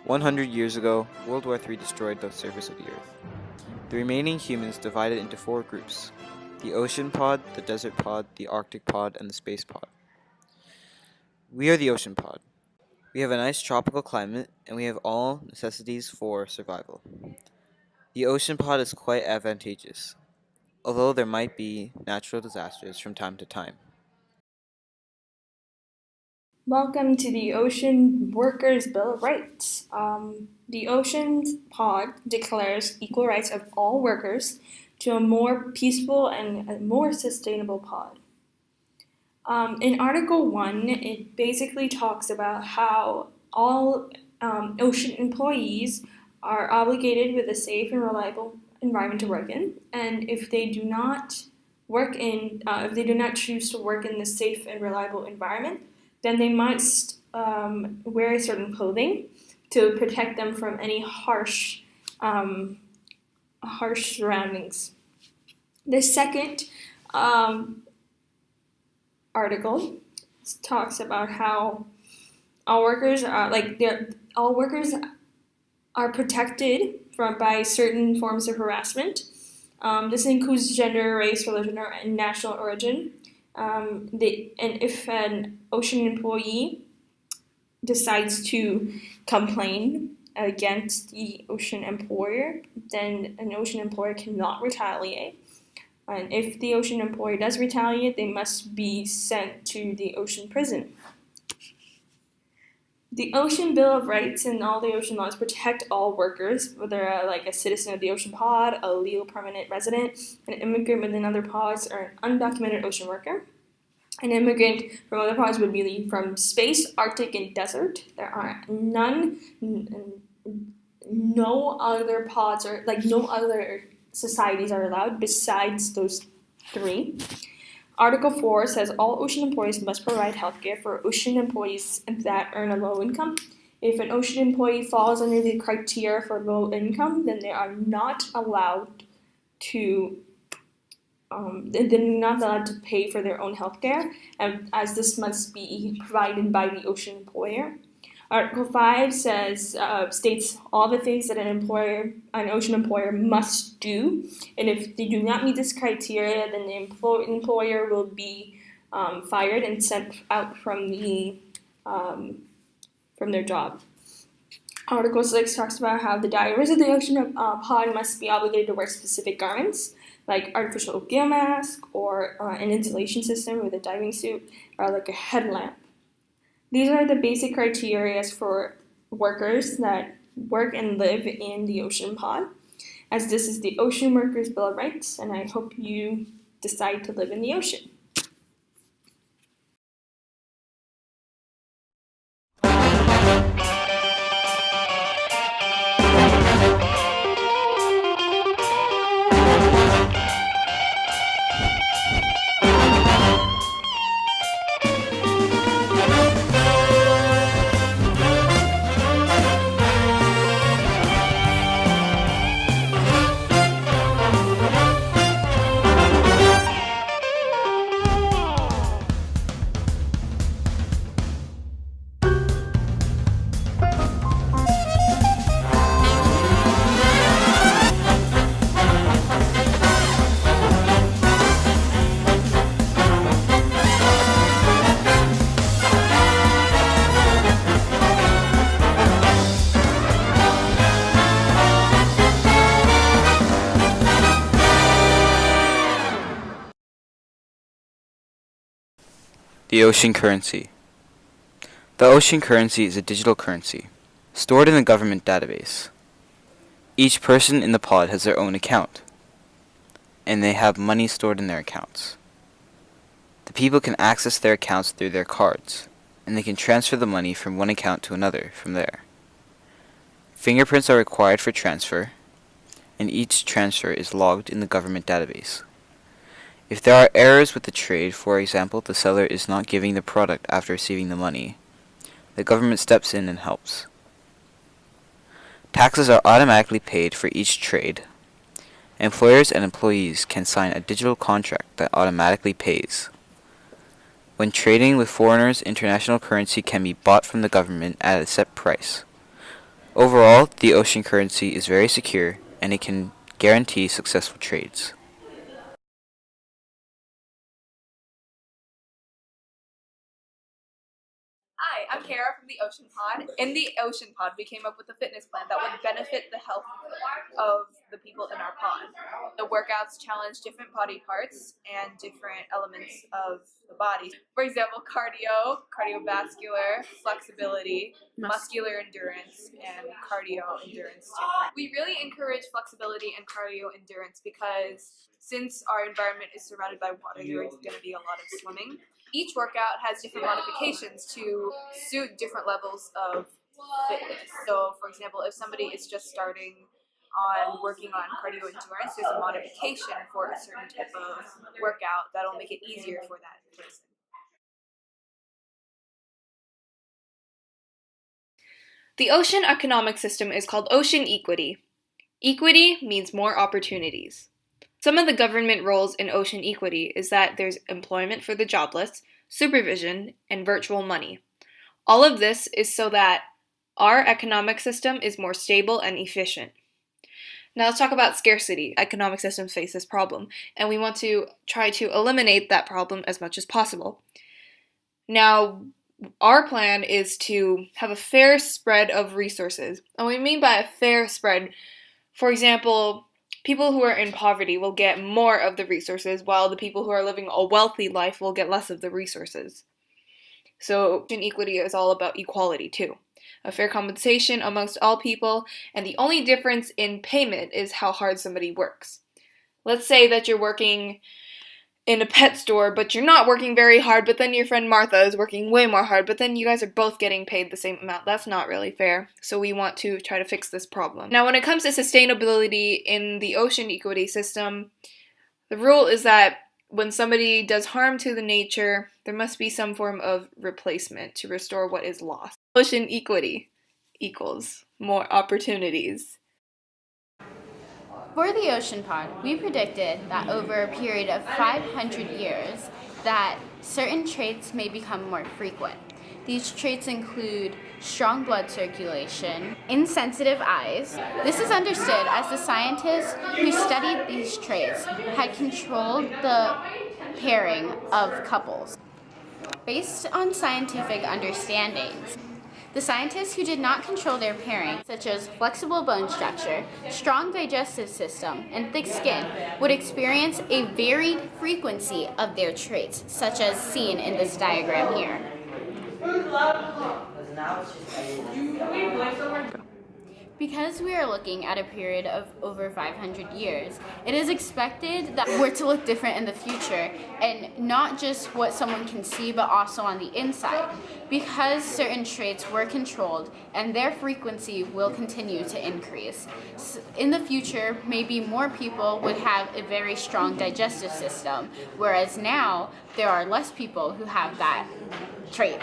100 years ago, World War III destroyed the surface of the Earth. The remaining humans divided into 4 groups: the ocean pod, the desert pod, the Arctic pod, and the space pod. We are the ocean pod. We have a nice tropical climate, and we have all necessities for survival. The ocean pod is quite advantageous, although there might be natural disasters from time to time. Welcome to the Ocean Workers' Bill of Rights. The Ocean Pod declares equal rights of all workers to a more peaceful and a more sustainable pod. In Article 1, it basically talks about how all ocean employees are obligated with a safe and reliable environment to work in, and if they do not choose to work in this safe and reliable environment, then they must wear certain clothing to protect them from any harsh surroundings. The second article talks about how all workers are protected by certain forms of harassment. This includes gender, race, religion, and national origin. And if an ocean employee decides to complain against the ocean employer, then an ocean employer cannot retaliate. And if the ocean employer does retaliate, they must be sent to the ocean prison. The Ocean Bill of Rights and all the ocean laws protect all workers, whether a citizen of the ocean pod, a legal permanent resident, an immigrant within other pods, or an undocumented ocean worker. An immigrant from other pods would be from space, Arctic, and desert. There are no other pods or no other societies are allowed besides those 3. Article 4 says all ocean employees must provide healthcare for ocean employees that earn a low income. If an ocean employee falls under the criteria for low income, then they are not allowed to pay for their own healthcare, as this must be provided by the ocean employer. Article 5 states all the things that an ocean employer must do, and if they do not meet this criteria, then the employer will be fired and sent out from their job. Article 6 talks about how the divers of the ocean pod must be obligated to wear specific garments, like artificial gill mask or an insulation system with a diving suit, or like a headlamp. These are the basic criteria for workers that work and live in the ocean pod, as this is the Ocean Workers' Bill of Rights, and I hope you decide to live in the ocean. The ocean currency. The ocean currency is a digital currency, stored in a government database. Each person in the pod has their own account, and they have money stored in their accounts. The people can access their accounts through their cards, and they can transfer the money from one account to another from there. Fingerprints are required for transfer, and each transfer is logged in the government database. If there are errors with the trade, for example, the seller is not giving the product after receiving the money, the government steps in and helps. Taxes are automatically paid for each trade. Employers and employees can sign a digital contract that automatically pays. When trading with foreigners, international currency can be bought from the government at a set price. Overall, the ocean currency is very secure and it can guarantee successful trades. Hi, I'm Kara from the Ocean Pod. In the Ocean Pod, we came up with a fitness plan that would benefit the health of the people in our pod. The workouts challenge different body parts and different elements of the body. For example, cardiovascular, flexibility, muscular endurance, and cardio endurance too. We really encourage flexibility and cardio endurance because since our environment is surrounded by water, there is going to be a lot of swimming. Each workout has different modifications to suit different levels of fitness. So, for example, if somebody is just starting on working on cardio endurance, there's a modification for a certain type of workout that'll make it easier for that person. The ocean economic system is called ocean equity. Equity means more opportunities. Some of the government roles in ocean equity is that there's employment for the jobless, supervision, and virtual money. All of this is so that our economic system is more stable and efficient. Now let's talk about scarcity. Economic systems face this problem, and we want to try to eliminate that problem as much as possible. Now, our plan is to have a fair spread of resources. And what we mean by a fair spread, for example, people who are in poverty will get more of the resources, while the people who are living a wealthy life will get less of the resources. So, inequity is all about equality too. A fair compensation amongst all people, and the only difference in payment is how hard somebody works. Let's say that you're working in a pet store, but you're not working very hard, but then your friend Martha is working way more hard, but then you guys are both getting paid the same amount. That's not really fair. So we want to try to fix this problem. Now, when it comes to sustainability in the ocean equity system, the rule is that when somebody does harm to the nature, there must be some form of replacement to restore what is lost. Ocean equity equals more opportunities. For the ocean pod, we predicted that over a period of 500 years that certain traits may become more frequent. These traits include strong blood circulation, insensitive eyes. This is understood as the scientists who studied these traits had controlled the pairing of couples. Based on scientific understandings, the scientists who did not control their pairing, such as flexible bone structure, strong digestive system, and thick skin, would experience a varied frequency of their traits, such as seen in this diagram here. Because we are looking at a period of over 500 years, it is expected that we're to look different in the future, and not just what someone can see, but also on the inside. Because certain traits were controlled, and their frequency will continue to increase. In the future, maybe more people would have a very strong digestive system, whereas now, there are less people who have that trait.